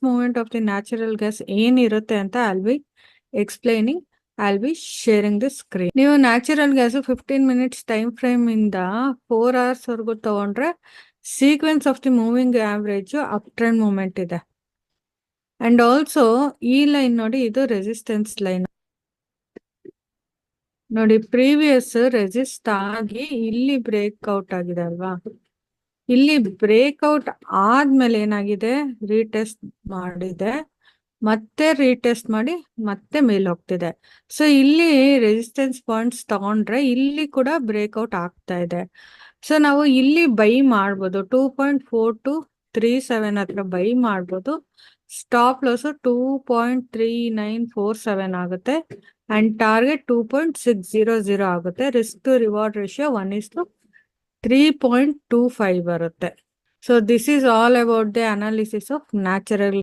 Movement of the natural gas ಏನಿರುತ್ತೆ ಅಂತ explaining sharing the screen. ನೀವು natural gas 15 minutes time frame ಇಂದ 4 hours ವರೆಗೂ ತಗೊಂಡ್ರೆ sequence of the moving average up trend movement ಇದೆ. And also ಈ line ನೋಡಿ, ಇದು ರೆಸಿಸ್ಟೆನ್ಸ್ ಲೈನ್ ನೋಡಿ. ಪ್ರೀವಿಯಸ್ ರೆಸಿಸ್ಟ್ ಆಗಿ ಇಲ್ಲಿ ಬ್ರೇಕ್ಔಟ್ ಆಗಿದೆ ಅಲ್ವಾ, ಇಲ್ಲಿ ಬ್ರೇಕ್ಔಟ್ ಆದ್ಮೇಲೆ ಏನಾಗಿದೆ, ರೀಟೆಸ್ಟ್ ಮಾಡಿದೆ, ಮತ್ತೆ ರೀಟೆಸ್ಟ್ ಮಾಡಿ ಮತ್ತೆ ಮೇಲೆ ಹೋಗ್ತಿದೆ. ಸೊ ಇಲ್ಲಿ ರೆಸಿಸ್ಟೆನ್ಸ್ ಪಾಯಿಂಟ್ಸ್ ತಗೊಂಡ್ರೆ ಇಲ್ಲಿ ಕೂಡ ಬ್ರೇಕ್ಔಟ್ ಆಗ್ತಾ ಇದೆ. ಸೊ ನಾವು ಇಲ್ಲಿ ಬೈ ಮಾಡ್ಬೋದು, 2.4237 ಹತ್ರ ಬೈ ಮಾಡ್ಬೋದು. ಸ್ಟಾಪ್ ಲಾಸ್ 2.3947 ಆಗುತ್ತೆ ಅಂಡ್ ಟಾರ್ಗೆಟ್ 2.600 ಆಗುತ್ತೆ. ರಿಸ್ಕ್ ಟು ರಿವಾರ್ಡ್ ರೇಷಿಯೋ 1:3.25 ಬರುತ್ತೆ. So this is all about the analysis of natural